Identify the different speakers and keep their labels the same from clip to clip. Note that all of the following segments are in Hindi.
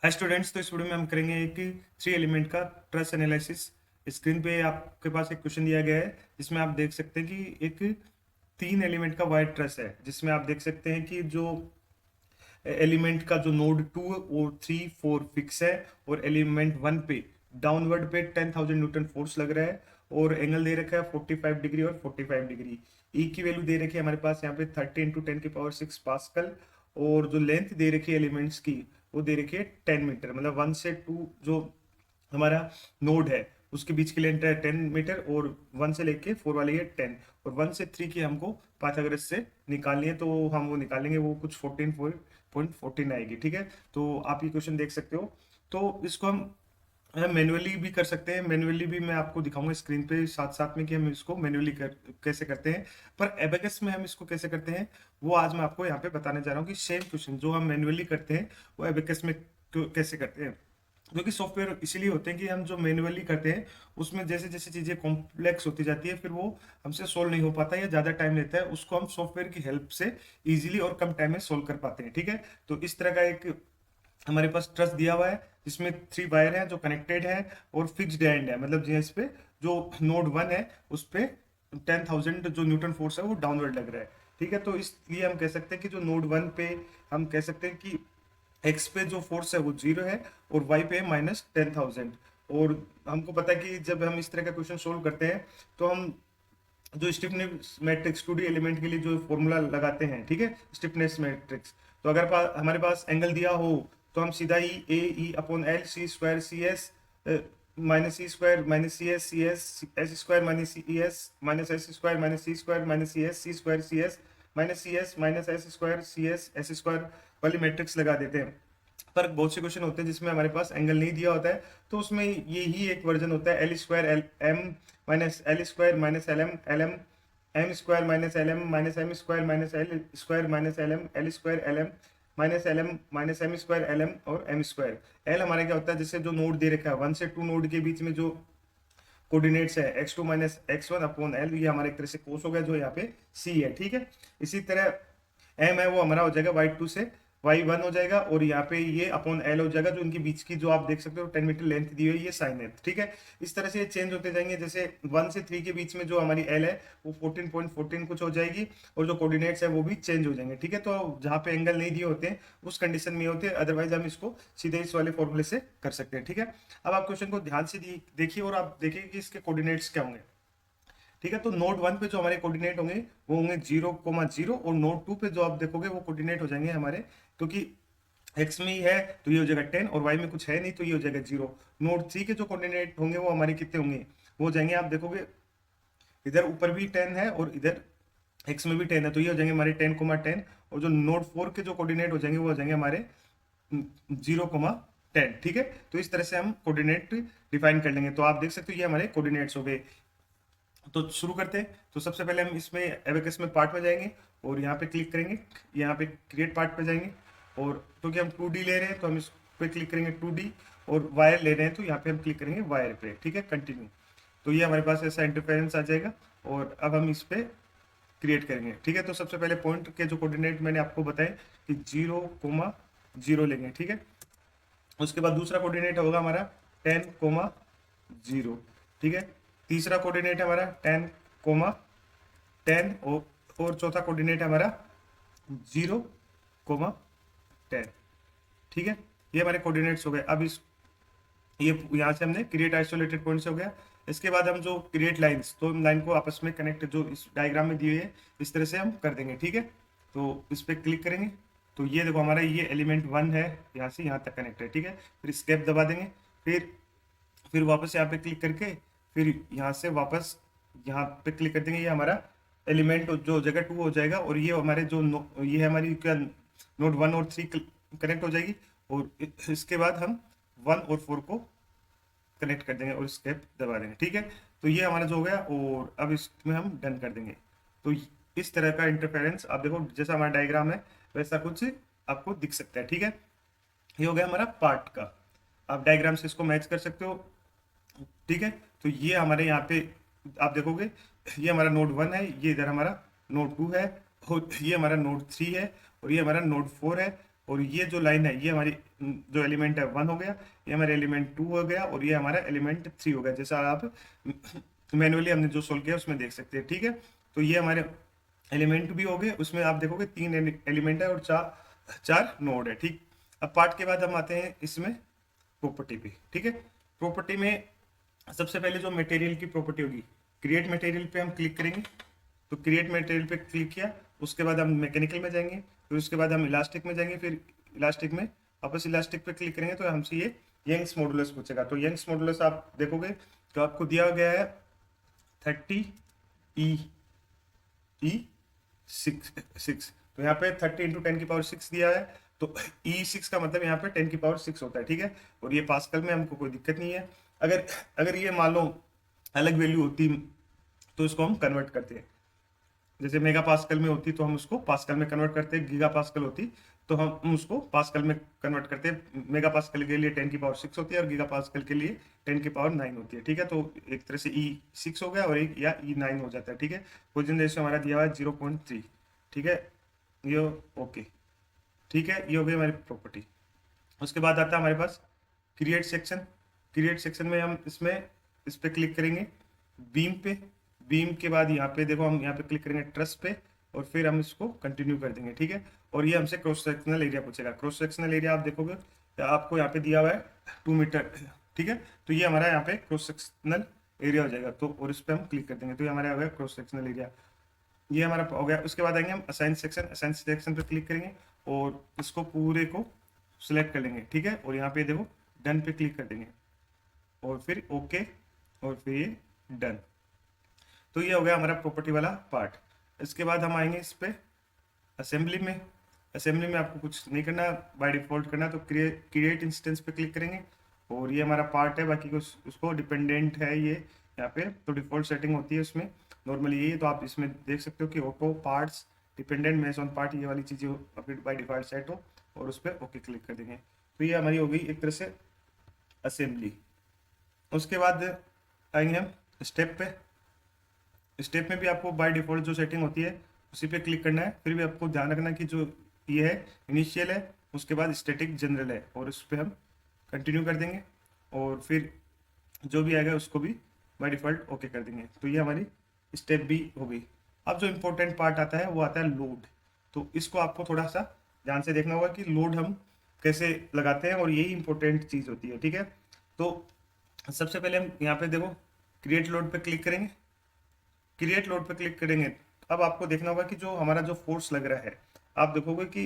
Speaker 1: हाय स्टूडेंट्स, तो इस वीडियो में हम करेंगे एक थ्री एलिमेंट का ट्रस एनालिसिस। स्क्रीन पे आपके पास एक क्वेश्चन दिया गया है जिसमें आप देख सकते हैं कि एक तीन एलिमेंट का वाइड ट्रस है, जिसमें आप देख सकते हैं कि जो एलिमेंट का जो नोड 2 और 3 4 फिक्स है, और एलिमेंट 1 पे डाउनवर्ड पे 10,000 न्यूटन फोर्स लग रहा है, और एंगल दे रखा है 45 डिग्री और 45 डिग्री। ई की वैल्यू दे रखी है हमारे पास यहाँ पे 30 इंटू 10 की पावर 6 पास्कल, और जो लेंथ दे रखी है एलिमेंट्स की वो दे रखी है 10 मीटर। मतलब 1 से 2 जो हमारा नोड है उसके बीच की लेंथ है 10 मीटर, और 1 से लेके 4 वाली है 10, और 1 से 3 की हमको पाइथागोरस से निकालनी है, तो हम वो निकालेंगे, वो कुछ 14.14 आएगी। ठीक है, तो आप ये क्वेश्चन देख सकते हो। तो इसको हम मैनुअली भी कर सकते हैं, मैनुअली भी मैं आपको दिखाऊंगा स्क्रीन पे साथ साथ में कि हम इसको मैनुअली कैसे करते हैं। पर एबेकस में हम इसको कैसे करते हैं वो आज मैं आपको यहाँ पे बताने जा रहा हूँ कि सेम क्वेश्चन जो हम मैनुअली करते हैं वो एबेकस में कैसे करते हैं। क्योंकि सॉफ्टवेयर इसीलिए होते हैं कि हम जो मैनुअली करते हैं उसमें जैसे जैसे चीजें कॉम्प्लेक्स होती जाती है फिर वो हमसे सोल्व नहीं हो पाता या ज्यादा टाइम लेता है, उसको हम सॉफ्टवेयर की हेल्प से इजीली और कम टाइम में सोल्व कर पाते हैं। ठीक है, तो इस तरह का एक हमारे पास ट्रस दिया हुआ है जिसमें 3 वायर हैं जो कनेक्टेड है और फिक्स्ड एंड है, मतलब जिस पे जो नोड 1 है उस पे 10,000 जो न्यूटन फोर्स है वो डाउनवर्ड लग रहा है। ठीक है, तो इसलिए हम कह सकते हैं कि जो नोड 1 पे हम कह सकते हैं कि एक्स पे जो फोर्स है वो 0 है, और वाई पे है -10,000। और हमको पता है कि जब हम इस तरह का क्वेश्चन सोल्व करते हैं तो हम जो स्टिफनेस मैट्रिक्स 2D एलिमेंट के लिए जो फॉर्मूला लगाते हैं, ठीक है, स्टिफनेस मैट्रिक्स, तो अगर हमारे पास एंगल दिया हो तो हम सीधा ही E/L C square C S minus C square minus C S S square minus C S minus S square minus C square minus C square C S minus C S minus S square C S square वाली मैट्रिक्स लगा देते हैं। पर बहुत से क्वेश्चन होते हैं जिसमें हमारे पास एंगल नहीं दिया होता है, तो उसमें ये ही एक वर्जन होता है L² L M - L² - L M M square minus L M minus M square minus L square minus L M L square L M minus L M minus M square L M और एम स्क्वायर। एल हमारे क्या होता है, जैसे जो नोड दे रखा है 1 से 2 नोड के बीच में जो कोऑर्डिनेट्स है x2 माइनस x1/L, ये हमारे एक तरह से कोस हो गया जो यहाँ पे c है। ठीक है, इसी तरह m है वो हमारा हो जाएगा y2 से y1 हो जाएगा, और यहाँ पे ये अपॉन l हो जाएगा, जो इनके बीच की जो आप देख सकते हो 10 मीटर लेंथ दी हुई है, ये साइन है। ठीक है, इस तरह से ये चेंज होते जाएंगे, जैसे 1 से 3 के बीच में जो हमारी l है वो 14.14 कुछ हो जाएगी, और जो कोऑर्डिनेट्स है वो भी चेंज हो जाएंगे। ठीक है, तो जहाँ पे एंगल नहीं दिए होते हैं उस कंडीशन में होते हैं, अदरवाइज हम इसको सीधे इस वाले फॉर्मूले से कर सकते हैं। ठीक है, अब आप क्वेश्चन को ध्यान से देखिए और आप देखिए कि इसके कोऑर्डिनेट्स क्या होंगे। ठीक है, तो नोड 1 पे जो हमारे कोऑर्डिनेट होंगे वो होंगे 0,0, और नोड 2 पे जो आप देखोगे वो कोऑर्डिनेट हो जाएंगे हमारे, क्योंकि एक्स में ही है तो ये हो जाएगा 10, और वाई में कुछ है नहीं तो ये हो जाएगा 0। नोड 3 के जो कोऑर्डिनेट होंगे वो हमारे कितने होंगे, वो हो जाएंगे, आप देखोगे इधर ऊपर भी 10 है और इधर एक्स में भी 10 है, तो ये हो जाएंगे हमारे 10,10, और जो नोड 4 के जो कोऑर्डिनेट हो जाएंगे वो हो जाएंगे हमारे 0,10। ठीक है, तो इस तरह से हम कोऑर्डिनेट डिफाइन कर लेंगे। तो आप देख सकते हो ये हमारे कोऑर्डिनेट्स हो गए। तो शुरू करते हैं। तो सबसे पहले हम इसमें एबेकस में पार्ट में जाएंगे और यहाँ पे क्लिक करेंगे, यहाँ पे क्रिएट पार्ट पे जाएंगे, और क्योंकि हम 2D ले रहे हैं तो हम इस पे क्लिक करेंगे 2D, और वायर ले रहे हैं तो यहाँ पे हम क्लिक करेंगे वायर पे। ठीक है, कंटिन्यू। तो ये हमारे पास ऐसा इंटरफेरेंस आ जाएगा, और अब हम इस पे क्रिएट करेंगे। ठीक है, तो सबसे पहले पॉइंट के जो कोऑर्डिनेट मैंने आपको बताए कि 0,0 लेंगे। ठीक है, उसके बाद दूसरा कोऑर्डिनेट होगा हमारा 10,0। ठीक है, तीसरा कोऑर्डिनेट है हमारा 10,10, और चौथा कोऑर्डिनेट है हमारा 0,10। ठीक है, ये हमारे कोऑर्डिनेट्स हो गए। अब इस ये यहाँ से हमने क्रिएट आइसोलेटेड पॉइंट्स हो गया। इसके बाद हम जो क्रिएट लाइंस, तो लाइन को आपस में कनेक्ट जो इस डायग्राम में दी हुई है इस तरह से हम कर देंगे। ठीक है, तो इस पर क्लिक करेंगे तो ये देखो हमारा ये एलिमेंट 1 है, यहाँ से यहाँ तक कनेक्ट है। ठीक है, फिर स्केप दबा देंगे, फिर वापस यहाँ पे क्लिक करके फिर यहाँ से वापस यहाँ पे क्लिक कर देंगे, ये हमारा एलिमेंट जो जगह 2 हो जाएगा, और ये हमारे जो ये है हमारी क्या नोड 1 और 3 कनेक्ट हो जाएगी, और इसके बाद हम 1 और 4 को कनेक्ट कर देंगे और स्केप दबा देंगे। ठीक है, तो ये हमारा जो हो गया, और अब इसमें हम डन कर देंगे। तो इस तरह का इंटरफेरेंस आप देखो जैसा हमारा डायग्राम है वैसा कुछ आपको दिख सकता है। ठीक है, ये हो गया हमारा पार्ट का। आप डायग्राम से इसको मैच कर सकते हो। ठीक है, तो ये हमारे यहाँ पे आप देखोगे ये हमारा नोड 1 है, ये इधर हमारा नोड 2 है, और ये हमारा नोड 3 है, और ये हमारा नोड 4 है, और ये जो लाइन है ये हमारी जो एलिमेंट है 1 हो गया, ये हमारा एलिमेंट 2 हो गया, और ये हमारा एलिमेंट 3 हो गया, जैसा आप मैनुअली हमने जो सोल्व किया उसमें देख सकते हैं। ठीक है, तो ये हमारे एलिमेंट भी हो गए, उसमें आप देखोगे 3 एलिमेंट है और चार चार नोड है। ठीक, अब पार्ट के बाद हम आते हैं इसमें प्रॉपर्टी पे। ठीक है, प्रॉपर्टी में सबसे पहले जो मटेरियल की प्रॉपर्टी होगी, क्रिएट मटेरियल पे हम क्लिक करेंगे। तो क्रिएट मटेरियल पे क्लिक किया, उसके बाद हम मैकेनिकल में जाएंगे, फिर उसके बाद हम इलास्टिक में जाएंगे, फिर इलास्टिक में वापस इलास्टिक पे क्लिक करेंगे तो हमसे ये यंग्स मॉडुलस पूछेगा। तो यंग्स मॉडुलस आप देखोगे तो आपको दिया गया है 30 ई 6। तो यहाँ पे 30 इंटू 10⁶ दिया है, तो E6 का मतलब यहाँ पे 10⁶ होता है। ठीक है, और ये पास्कल में हमको कोई दिक्कत नहीं है। अगर अगर ये मान लो अलग वैल्यू होती तो इसको हम कन्वर्ट करते हैं, जैसे मेगा पास्कल में होती तो हम उसको पास्कल में कन्वर्ट करते हैं, गीगा पास्कल होती तो हम उसको पास्कल में कन्वर्ट करते हैं। मेगा पास्कल के लिए 10⁶ होती है और गीगा पास्कल के लिए 10⁹ होती है। ठीक है, तो एक तरह से E6 हो गया और एक या E9 हो जाता है। ठीक है, पोजिशन रेशियो हमारा दिया हुआ है 0.3। ठीक है, ये ओके। ठीक है, ये हो गई हमारी प्रॉपर्टी। उसके बाद आता है हमारे पास क्रिएट सेक्शन। क्रिएट सेक्शन में हम इस पे क्लिक करेंगे बीम पे। बीम के बाद यहाँ पे देखो हम यहाँ पे क्लिक करेंगे ट्रस पे, और फिर हम इसको कंटिन्यू कर देंगे। ठीक है, और ये हमसे क्रॉस सेक्शनल एरिया पूछेगा। क्रॉस सेक्शनल एरिया आप देखोगे तो आपको यहाँ पे दिया हुआ है 2 मीटर। ठीक है, तो ये हमारा यहाँ पे क्रॉस सेक्शनल एरिया हो जाएगा, तो और इस पर हम क्लिक कर देंगे तो ये हमारा हो गया क्रॉस सेक्शनल एरिया, ये हमारा हो गया। उसके बाद आएंगे हम असाइन सेक्शन। असाइन सेक्शन पे क्लिक करेंगे और इसको पूरे को सिलेक्ट कर लेंगे। ठीक है, और यहाँ पे देखो डन पे क्लिक कर देंगे और फिर ओके और फिर ये डन। तो ये हो गया हमारा प्रॉपर्टी वाला पार्ट। इसके बाद हम आएंगे इस पे असेंबली में। असेंबली में आपको कुछ नहीं करना, बाय डिफॉल्ट करना, तो क्रिएट इंस्टेंस पे क्लिक करेंगे और ये हमारा पार्ट है, बाकी उसको डिपेंडेंट है ये यहाँ पे, तो डिफॉल्ट सेटिंग होती है उसमें नॉर्मली यही है। तो आप इसमें देख सकते हो कि auto parts dependent mess on part, ये वाली चीज़ें अपनी बाय डिफॉल्ट सेट हो, और उस पर ओके क्लिक कर देंगे। तो ये हमारी हो गई एक तरह से असेंबली। उसके बाद आएंगे हम स्टेप पे। स्टेप में भी आपको बाय डिफॉल्ट जो सेटिंग होती है उसी पे क्लिक करना है, फिर भी आपको ध्यान रखना कि जो ये है इनिशियल है, उसके बाद स्टैटिक जनरल है, और उस पर हम कंटिन्यू कर देंगे और फिर जो भी आएगा उसको भी बाय डिफॉल्ट ओके कर देंगे। तो ये हमारी स्टेप भी हो गई। अब जो इम्पोर्टेंट पार्ट आता है वो आता है लोड। तो इसको आपको थोड़ा सा ध्यान से देखना होगा कि लोड हम कैसे लगाते हैं, और यही इंपॉर्टेंट चीज़ होती है। ठीक है, तो सबसे पहले हम यहाँ पे देखो क्रिएट लोड पे क्लिक करेंगे। क्रिएट लोड पे क्लिक करेंगे, अब आपको देखना होगा कि जो हमारा जो फोर्स लग रहा है, आप देखोगे कि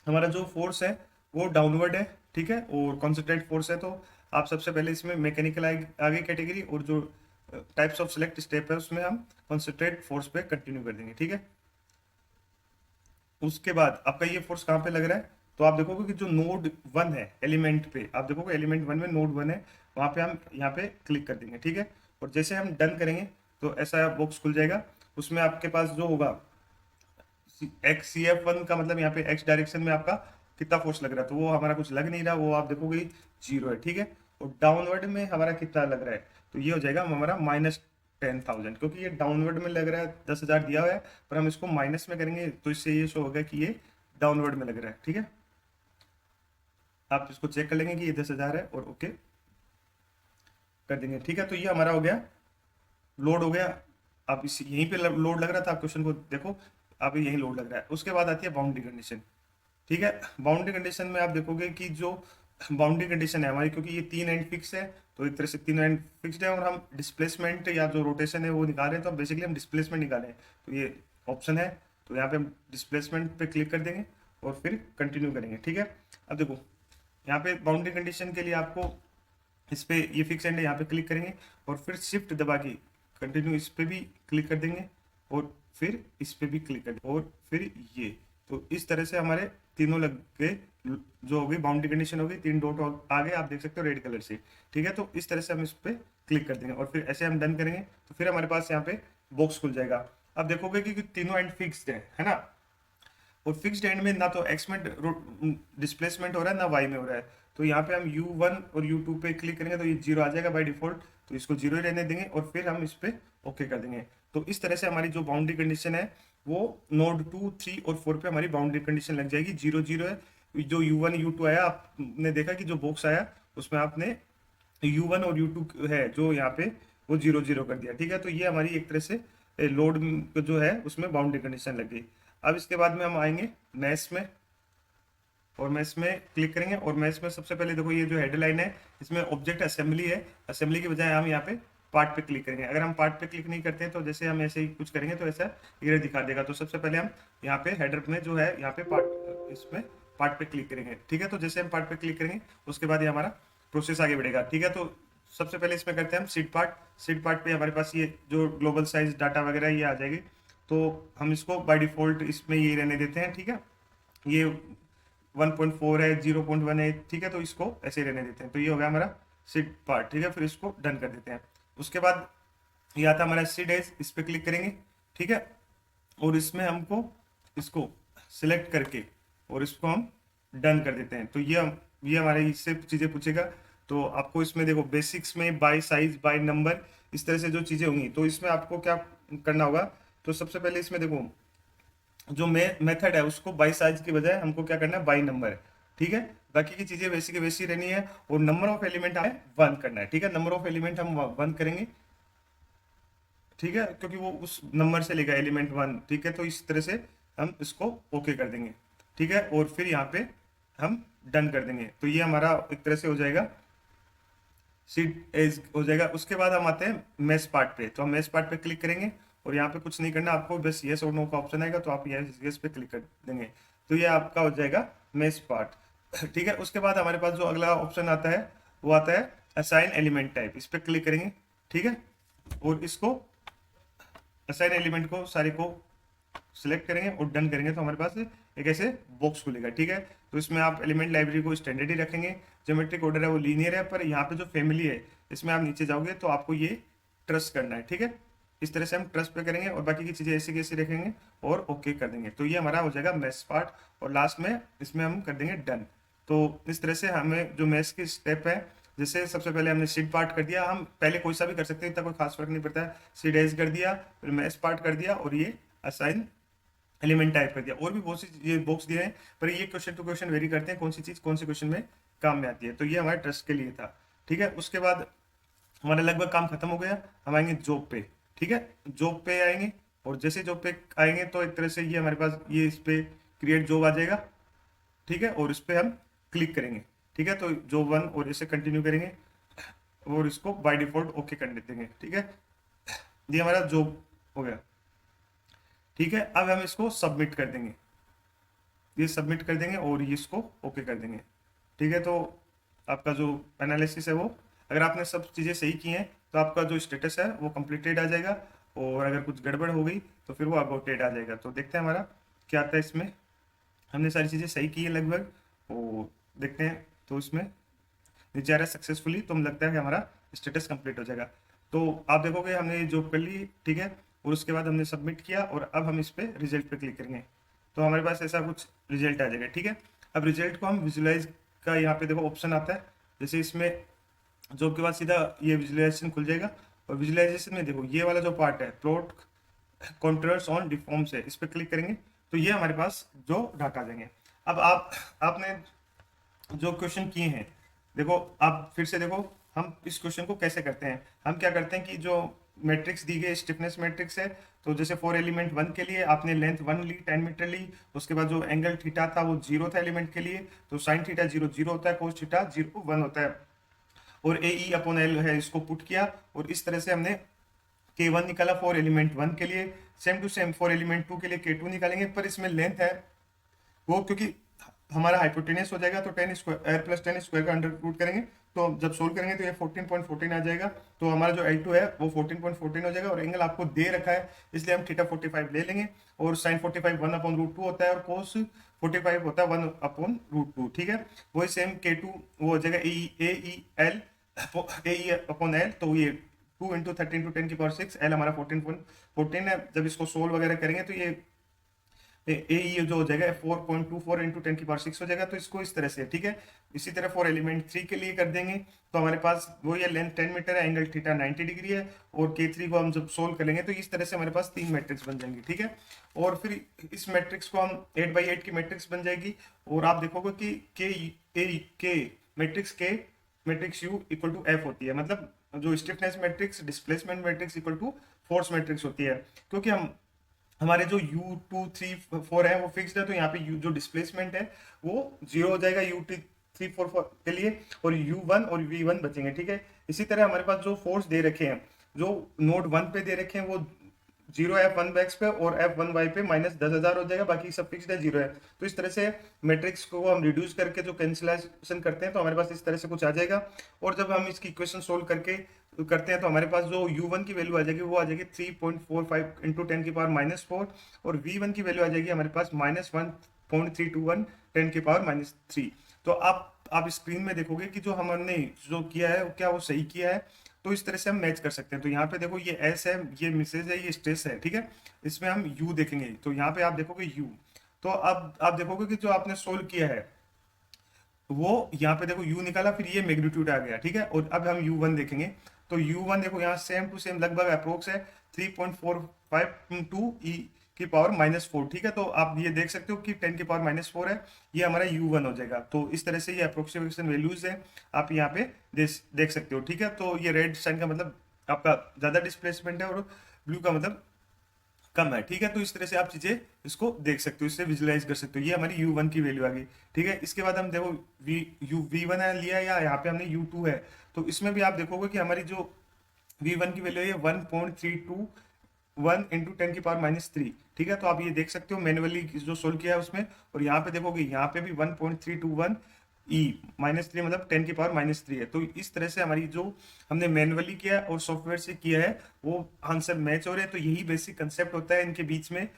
Speaker 1: हमारा जो फोर्स है वो डाउनवर्ड है। ठीक है, और कॉन्सेंट्रेट फोर्स है। तो आप सबसे पहले इसमें मैकेनिकल आगे कैटेगरी, और जो टाइप्स ऑफ सिलेक्ट स्टेप है उसमें हम कॉन्सेंट्रेट फोर्स पे कंटिन्यू कर देंगे। ठीक है, उसके बाद आपका ये फोर्स कहाँ पे लग रहा है, तो आप देखोगे कि जो नोड 1 है एलिमेंट पे, आप देखोगे एलिमेंट 1 में नोड 1 है, वहाँ पे हम यहाँ पे क्लिक कर देंगे। ठीक है, और जैसे हम डन करेंगे तो ऐसा बॉक्स खुल जाएगा, उसमें आपके पास जो होगा एक्स CF1 का मतलब यहाँ पे एक्स डायरेक्शन में आपका कितना फोर्स लग रहा है, तो वो हमारा कुछ लग नहीं रहा, वो आप देखोगे 0 है। ठीक है, और डाउनवर्ड में हमारा कितना लग रहा है, तो ये हो जाएगा हमारा -10,000, क्योंकि ये डाउनवर्ड में लग रहा है 10,000 दिया हुआ है, पर हम इसको माइनस में करेंगे तो इससे ये शो होगा कि ये डाउनवर्ड में लग रहा है। ठीक है, आप इसको चेक कर लेंगे कि ये 10,000 है और ओके कर देंगे। ठीक है, तो ये हमारा हो गया लोड हो गया। आप इस यहीं पे लोड लग रहा था, आप क्वेश्चन को देखो, आप यहीं लोड लग रहा है। उसके बाद आती है बाउंड्री कंडीशन। ठीक है, बाउंड्री कंडीशन में आप देखोगे कि जो बाउंड्री कंडीशन है हमारी, क्योंकि ये 3 एंड फिक्स है, तो एक तरह से 3 एंड फिक्स्ड है, और हम डिस्प्लेसमेंट या जो रोटेशन है वो निकाल रहे हैं, तो बेसिकली हम डिस्प्लेसमेंट निकालें, तो ये ऑप्शन है, तो यहाँ पे हम डिस्प्लेसमेंट पे क्लिक कर देंगे और फिर कंटिन्यू करेंगे। ठीक है, अब देखो यहाँ पे बाउंड्री कंडीशन के लिए आपको इस पे ये फिक्स एंड है, यहाँ पे क्लिक करेंगे और फिर शिफ्ट दबा के कंटिन्यू इस पे भी क्लिक कर देंगे और फिर इस पे भी क्लिक कर देंगे और फिर ये, तो इस तरह से हमारे तीनों लग गए, जो हो गई बाउंड्री कंडीशन हो गई, 3 डॉट आ गए, आप देख सकते हो रेड कलर से। ठीक है, तो इस तरह से हम इस पे क्लिक कर देंगे और फिर ऐसे हम डन करेंगे, तो फिर हमारे पास यहाँ पे बॉक्स खुल जाएगा। अब देखोगे कि तीनों एंड फिक्स्ड है ना, और फिक्स्ड एंड में ना तो एक्स में डिस्प्लेसमेंट हो रहा है ना वाई में हो रहा है, तो यहाँ पे हम U1 और U2 पे क्लिक करेंगे तो ये 0 आ जाएगा बाय डिफॉल्ट, तो इसको 0 ही रहने देंगे और फिर हम इस पे ओके कर देंगे। तो इस तरह से हमारी जो बाउंड्री कंडीशन है वो नोड 2, 3 और 4 पे हमारी बाउंड्री कंडीशन लग जाएगी। 0 0 है, जो U1 U2 आया, आपने देखा कि जो बॉक्स आया उसमें आपने U1 और U2 है जो यहाँ पे वो 0 0 कर दिया, ठीक है। तो ये हमारी एक तरह से लोड जो है उसमें बाउंड्री कंडीशन लग गई। अब इसके बाद में हम आएंगे मैश में, और मैश में क्लिक करेंगे, और मैश में सबसे पहले देखो ये जो हेडलाइन है इसमें ऑब्जेक्ट असेंबली है, असेंबली की बजाय हम यहाँ पे पार्ट पे क्लिक करेंगे। अगर हम पार्ट पे क्लिक नहीं करते हैं तो जैसे हम ऐसे ही कुछ करेंगे तो ऐसा एरर दिखा देगा। तो सबसे पहले हम यहाँ पे हेडर में जो है यहाँ पे पार्ट, इसमें पार्ट पे क्लिक करेंगे, ठीक है। तो जैसे हम पार्ट पे क्लिक करेंगे उसके बाद ये हमारा प्रोसेस आगे बढ़ेगा, ठीक है। तो सबसे पहले इसमें करते हैं हम सीड पार्ट। सीड पार्ट पे हमारे पास ये जो ग्लोबल साइज डाटा वगैरह ये आ जाएगी, तो हम इसको बाय डिफॉल्ट इसमें ये रहने देते हैं, ठीक है। ये 1.4 है, 0.1 है, ठीक है। तो इसको ऐसे ही रहने देते हैं। तो ये हो गया हमारा सीड पार्ट, ठीक है। फिर इसको डन कर देते हैं। उसके बाद ये आता है हमारा सीड एज, इस पर क्लिक करेंगे, ठीक है। और इसमें हमको इसको सिलेक्ट करके और इसको हम डन कर देते हैं। तो ये हमारे इससे चीज़ें पूछेगा। तो आपको इसमें देखो बेसिक्स में बाय साइज बाय नंबर इस तरह से जो चीज़ें होंगी, तो इसमें आपको क्या करना होगा। तो सबसे पहले इसमें देखो जो मेथड है उसको बाई साइज की बजाय हमको क्या करना है, बाई नंबर, ठीक है। बाकी की चीजें वैसी की वैसी रहनी है, और नंबर ऑफ एलिमेंट हमें 1 करना है, ठीक है। नंबर ऑफ एलिमेंट हम 1 करेंगे, ठीक है, क्योंकि वो उस नंबर से लेगा एलिमेंट 1, ठीक है। तो इस तरह से हम इसको ओके कर देंगे, ठीक है। और फिर यहाँ पे हम डन कर देंगे। तो ये हमारा एक तरह से हो जाएगा, सीड एज हो जाएगा। उसके बाद हम आते हैं मैश पार्ट पे। तो हम मैश पार्ट पे क्लिक करेंगे, और यहाँ पे कुछ नहीं करना आपको, बस यस और नो का ऑप्शन आएगा तो आप यस पे क्लिक कर देंगे। तो ये आपका हो जाएगा मैश पार्ट, ठीक है। उसके बाद हमारे पास जो अगला ऑप्शन आता है वो आता है असाइन एलिमेंट टाइप। इस पर क्लिक करेंगे, ठीक है। और इसको असाइन एलिमेंट को सारे को सिलेक्ट करेंगे और डन करेंगे, तो हमारे पास एक ऐसे बॉक्स खुलेगा, ठीक है। तो इसमें आप एलिमेंट लाइब्रेरी को स्टैंडर्ड ही रखेंगे, ज्योमेट्रिक ऑर्डर है वो लीनियर है, पर यहाँ पे जो फैमिली है इसमें आप नीचे जाओगे तो आपको ये ट्रस्ट करना है, ठीक है। इस तरह से हम ट्रस्ट पे करेंगे, और बाकी की चीज़ें ऐसी की ऐसी रखेंगे और ओके कर देंगे। तो ये हमारा हो जाएगा मैश पार्ट, और लास्ट में इसमें हम कर देंगे डन। तो इस तरह से हमें जो मैश की स्टेप है, जैसे सबसे पहले हमने सीड पार्ट कर दिया, हम पहले कोई सा भी कर सकते हैं, इतना कोई खास फर्क नहीं पड़ता है। सीड एज कर दिया, फिर मैश पार्ट कर दिया, और ये असाइन एलिमेंट टाइप कर दिया। और भी बहुत सी ये बॉक्स दिए हैं, पर ये क्वेश्चन टू क्वेश्चन वेरी करते हैं कौन सी चीज़ कौन से क्वेश्चन में काम में आती है। तो ये हमारे ट्रस्ट के लिए था, ठीक है। उसके बाद हमारा लगभग काम खत्म हो गया, हम आएंगे जॉब पे, ठीक है। जॉब पे आएंगे, और जैसे जॉब पे आएंगे तो एक तरह से ये हमारे पास ये इस पे क्रिएट जॉब आ जाएगा, ठीक है। और इस पर हम क्लिक करेंगे, ठीक है। तो जॉब 1 और इसे कंटिन्यू करेंगे, और इसको बाय डिफॉल्ट ओके कर देंगे, ठीक है। ये हमारा जॉब हो गया, ठीक है। अब हम इसको सबमिट कर देंगे, ये सबमिट कर देंगे और ये इसको ओके कर देंगे, ठीक है। तो आपका जो एनालिसिस है वो, अगर आपने सब चीज़ें सही की हैं तो आपका जो स्टेटस है वो कंप्लीटेड आ जाएगा, और अगर कुछ गड़बड़ हो गई तो फिर वो अबाउटेड आ जाएगा। तो देखते हैं हमारा क्या आता है इसमें। हमने सारी चीज़ें सही की है लगभग, और देखते हैं। तो इसमें नीचे आ रहा है सक्सेसफुली, तो हमें लगता है कि हमारा स्टेटस कंप्लीट हो जाएगा। तो आप देखोगे हमने ये जॉब कर ली, ठीक है। और उसके बाद हमने सबमिट किया, और अब हम इस पर रिजल्ट पे क्लिक करेंगे, तो हमारे पास ऐसा कुछ रिजल्ट आ जाएगा, ठीक है। अब रिजल्ट को हम विजुलाइज का यहाँ पे देखो ऑप्शन आता है, जैसे इसमें जॉब के बाद सीधा ये विजुलाइजेशन खुल जाएगा। और विजुलाइजेशन में देखो ये वाला जो पार्ट है प्लॉट कंट्रोल्स ऑन डिफॉर्म्स है, इस पर क्लिक करेंगे तो ये हमारे पास जो डाटा आ जाएंगे। अब आपने जो क्वेश्चन किए हैं, देखो आप फिर से देखो हम इस क्वेश्चन को कैसे करते हैं। हम क्या करते हैं कि जो मैट्रिक्स दी गई स्टिफनेस मैट्रिक्स है, तो जैसे 4 एलिमेंट 1 के लिए आपने लेंथ 1 ली 10 मीटर ली, उसके बाद जो एंगल थीटा था वो 0 था एलिमेंट के लिए, तो साइन थीटा 0 0 होता है, कोस थीटा 0 1 होता है, और ए ई अपॉन एल है इसको पुट किया, और इस तरह से हमने K1 निकाला 4 एलिमेंट 1 के लिए। सेम टू सेम 4 एलिमेंट 2 के लिए K2 निकालेंगे, पर इसमें लेंथ है वो, क्योंकि हमारा हाइपोटेनस हो जाएगा तो 10 स्क्वायर प्लस 10 स्क्वायर का अंडर रूट करेंगे, तो जब सोल्व करेंगे तो ये 14.14 आ जाएगा। तो हमारा जो L2 है वो 14.14 हो जाएगा, और एंगल आपको दे रखा है इसलिए हम थीटा 45 ले लेंगे, और साइन 45 1 अपॉन रूट 2 होता है, और कोस 45 होता है 1 अपॉन रूट 2, ठीक है। वही सेम K2 वो हो जाएगा ए ई अपॉन एल, तो ये 2 इंटू 13 टू 10 की पावर 6, एल हमारा 14.14 है। जब इसको सोल्व वगैरह करेंगे तो ये ये जो हो जाएगा 4.24 इंटू 10⁶ हो जाएगा। तो इसको इस तरह से, ठीक है। इसी तरह फॉर एलिमेंट 3 के लिए कर देंगे, तो हमारे पास वो ये लेंथ 10 मीटर है, एंगल थीटा 90 डिग्री है, और K3 को हम जब सोल्व करेंगे तो इस तरह से हमारे पास 3 मैट्रिक्स बन जाएंगी, ठीक है। और फिर इस मैट्रिक्स को हम 8x8 की मैट्रिक्स बन जाएगी, और आप देखोगे कि K matrix U equal to F होती है, मतलब जो stiffness matrix, displacement matrix equal to force matrix होती है, क्योंकि हम हमारे जो U2 3 4 है वो फिक्स्ड है, तो यहाँ पे यू जो डिस्प्लेसमेंट है वो 0 हो जाएगा U3 4 के लिए, और U1 और V1 बचेंगे, ठीक है। इसी तरह हमारे पास जो फोर्स दे रखे हैं, जो नोड 1 पे दे रखे हैं, वो 0 F1x पे और F1y पे -10,000 हो जाएगा, बाकी सब फिक्स्ड है, 0 है। तो इस तरह से मैट्रिक्स को हम रिड्यूस करके जो कैंसिलेशन करते हैं, तो हमारे पास इस तरह से कुछ आ जाएगा। और जब हम इसकी इक्वेशन सोल्व करके करते हैं, तो हमारे पास जो U1 की वैल्यू आ जाएगी वो आ जाएगी 3.45 इंटू 10⁻⁴, और V1 की वैल्यू आ जाएगी हमारे पास -1.321 10⁻⁻3। तो आप स्क्रीन में देखोगे कि जो हमने जो किया है क्या वो सही किया है, तो इस तरह से हम मैच कर सकते हैं। तो यहाँ पे देखो ये एस है, ये मिसेज है, ये स्ट्रेस है, ठीक है। इसमें हम यू देखेंगे, तो यहाँ पे आप देखोगे यू, तो अब आप देखोगे कि जो आपने सोल्व किया है वो यहाँ पे देखो u निकाला, फिर ये मैग्नीट्यूड आ गया, ठीक है। और अब हम u1 देखेंगे, तो u1 देखो यहाँ सेम टू सेम लगभग अप्रोक्स है 3.45 ई की पावर -4, ठीक है। तो आप ये देख सकते हो कि 10⁻⁴ है, ये हमारा u1 हो जाएगा। तो इस तरह से ये अप्रोक्सीमेशन वैल्यूज है, आप यहाँ पे देख सकते हो, ठीक है। तो ये रेड साइन का मतलब आपका ज्यादा डिस्प्लेसमेंट है, और ब्लू का मतलब कम है, ठीक है। तो इस तरह से आप चीजें इसको देख सकते हो, इससे विजुलाइज कर सकते हो। ये हमारी U1 की वैल्यू आ गई, ठीक है। इसके बाद हम देखो V1 है लिया, या यहाँ पे हमने U2 है, तो इसमें भी आप देखोगे कि हमारी जो V1 की वैल्यू है 1.321 इंटू 10⁻⁻3, ठीक है। तो आप ये देख सकते हो मैनुअली जो सोल्व किया है उसमें, और यहाँ पे देखोगे यहाँ पे भी 1.321 -3 मतलब 10⁻⁻3 है। तो इस तरह से हमारी जो हमने मैनुअली किया और सॉफ्टवेयर से किया है वो आंसर मैच हो रहे हैं। तो यही बेसिक कंसेप्ट होता है इनके बीच में।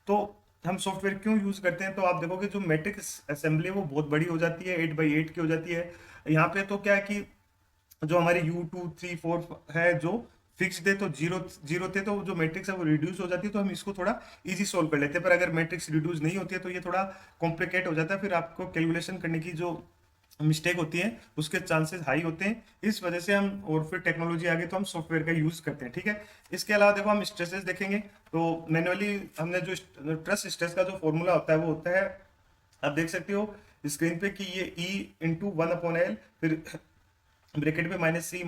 Speaker 1: तो हम सॉफ्टवेयर क्यों यूज करते हैं, तो आप देखोगे जो मैट्रिक्स असेंबली वो बहुत बड़ी हो जाती है, 8x8 की हो जाती है। यहाँ पे तो क्या है कि जो हमारे U2 3 4 है जो फिक्स्ड है, तो जीरो जीरो थे, तो जो मैट्रिक्स है वो रिड्यूस हो जाती है, तो हम इसको थोड़ा इजी सोल्व कर लेते हैं। पर अगर मैट्रिक्स रिड्यूस नहीं होती है तो ये थोड़ा कॉम्प्लिकेट हो जाता है, फिर आपको कैलकुलेशन करने की जो मिस्टेक होती है उसके चांसेस हाई होते हैं। इस वजह से हम, और फिर टेक्नोलॉजी आगे तो हम सॉफ्टवेयर का यूज करते हैं, ठीक है। इसके अलावा देखो हम स्ट्रेसेस देखेंगे, तो मैनुअली हमने जो ट्रस्ट स्ट्रेस का जो फॉर्मूला होता है वो होता है, आप देख सकते हो स्क्रीन पे कि ये E/1/L, फिर ब्रैकेट में -C -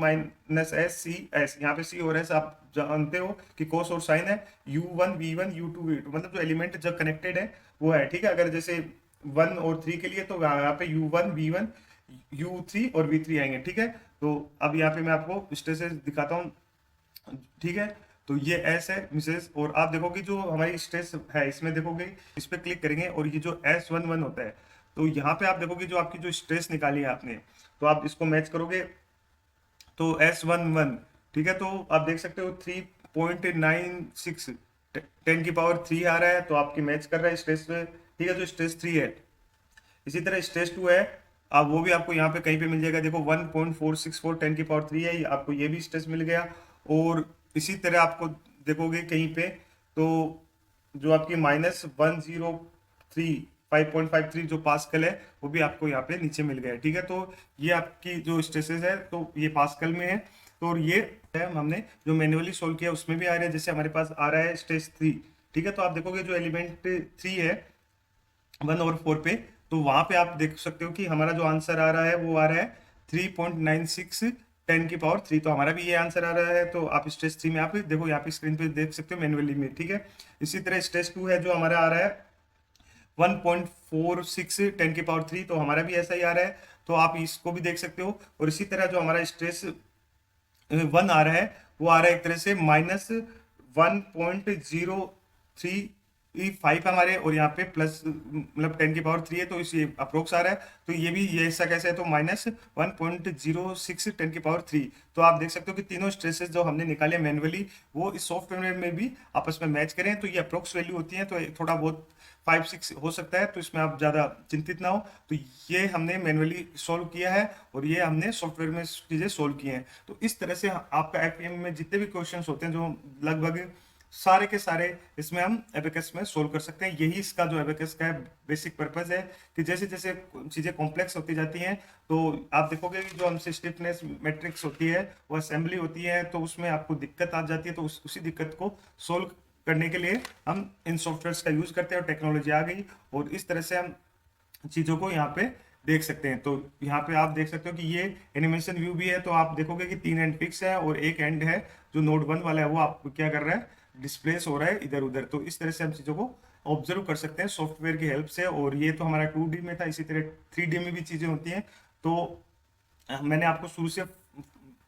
Speaker 1: S C S, यहाँ पे C और S आप जानते हो कि कोस और साइन है, U1 V1 U2 V2, मतलब जो एलिमेंट जब कनेक्टेड है वो है, ठीक है। अगर जैसे 1 और 3 के लिए तो यहाँ पे U1 V1 U3 और V3 आएंगे, ठीक है। तो अब यहाँ पे मैं आपको स्ट्रेसेस दिखाता हूँ, ठीक है। तो ये एस है मिसेस, और आप देखोगे जो हमारी स्ट्रेस है इसमें देखोगे, इस पे क्लिक करेंगे और ये जो S11 होता है, तो यहाँ पे आप देखोगे जो आपकी जो स्ट्रेस निकाली है आपने, तो आप इसको मैच करोगे, तो S11, ठीक है। तो आप देख सकते हो 3.96 10⁻³ आ रहा है, तो आपकी मैच कर रहा है स्ट्रेस पे, ठीक है। जो स्ट्रेस 3 है, इसी तरह स्ट्रेस 2 है, आप वो भी आपको यहाँ पे कहीं पे मिल जाएगा, देखो 1.464 10⁻³ है, आपको ये भी स्ट्रेस मिल गया। और इसी तरह आपको देखोगे कहीं पे, तो जो आपकी -103 5.53 जो पास्कल है वो भी आपको यहाँ पे नीचे मिल गया है, ठीक है। तो ये आपकी जो स्ट्रेसेस है तो ये पास्कल में है। तो ये है हमने जो मैन्युअली सोल्व किया उसमें भी आ रहा है, जैसे हमारे पास आ रहा है स्ट्रेस 3, ठीक है। तो आप देखोगे जो एलिमेंट 3 है 1 और 4 पे, तो वहां पे आप देख सकते हो कि हमारा जो आंसर आ रहा है वो आ रहा है 3.96 10⁻³ तो हमारा भी ये आंसर आ रहा है। तो आप स्ट्रेस 3 में आप देखो, यहाँ पे स्क्रीन पे देख सकते हो मैनुअली में, ठीक है। इसी तरह स्ट्रेस 2 है जो हमारा आ रहा है 1.46 10⁻³ तो हमारा भी ऐसा ही आ रहा है, तो आप इसको भी देख सकते हो। और इसी तरह जो हमारा स्ट्रेस 1 आ रहा है वो आ रहा है एक तरह से -1.03 5 हमारे, और यहाँ पे प्लस मतलब 10⁻³ है, तो इस ये अप्रोक्स आ रहा है। तो ये भी ये ऐसा कैसे है, तो -1.06 10⁻³। तो आप देख सकते हो कि तीनों स्ट्रेसेस जो हमने निकाले मैनुअली वो इस सॉफ्टवेयर में भी आपस में मैच करें, तो ये अप्रोक्स वैल्यू होती है, तो थोड़ा बहुत 5-6 हो सकता है, तो इसमें आप ज़्यादा चिंतित ना हो। तो ये हमने मैनुअली सॉल्व किया है और ये हमने सॉफ्टवेयर में चीज़ें सॉल्व की हैं। तो इस तरह से आपका एफईएम में जितने भी क्वेश्चंस होते हैं जो लगभग सारे के सारे इसमें हम एबेकस में सोल्व कर सकते हैं। यही इसका जो एबेकस का बेसिक पर्पज है कि जैसे जैसे चीजें कॉम्प्लेक्स होती जाती हैं तो आप देखोगे कि जो हमसे स्टिफनेस मैट्रिक्स होती है वो असेंबली होती है, तो उसमें आपको दिक्कत आ जाती है, तो उसी दिक्कत को सोल्व करने के लिए हम इन सॉफ्टवेयर का यूज करते हैं और टेक्नोलॉजी आ गई और इस तरह से हम चीजों को यहाँ पे देख सकते हैं। तो यहाँ पे आप देख सकते हो कि ये एनिमेशन व्यू भी है, तो आप देखोगे कि 3 एंड फिक्स है और एक एंड है जो नोड 1 वाला है वो आप क्या कर रहा है, डिस्प्लेस हो रहा है इधर उधर। तो इस तरह से हम चीजों को ऑब्जर्व कर सकते हैं सॉफ्टवेयर की हेल्प से। और ये तो हमारा 2D में था, इसी तरह 3D में भी चीजें होती हैं। तो मैंने आपको शुरू से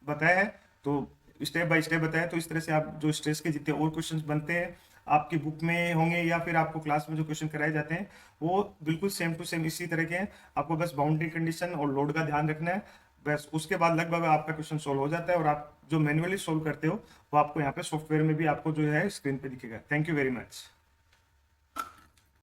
Speaker 1: बताया है, तो स्टेप बाय स्टेप बताया। तो इस तरह से आप जो स्ट्रेस के जितने और क्वेश्चंस बनते हैं आपकी बुक में होंगे या फिर आपको क्लास में जो क्वेश्चन कराए जाते हैं वो बिल्कुल सेम टू सेम इसी तरह के हैं। आपको बस बाउंड्री कंडीशन और लोड का ध्यान रखना है, बस उसके बाद लगभग आपका क्वेश्चन सोल्व हो जाता है। और आप जो मैन्युअली सोल्व करते हो वो आपको यहाँ पे सॉफ्टवेयर में भी आपको जो है स्क्रीन पे दिखेगा। Thank you very much.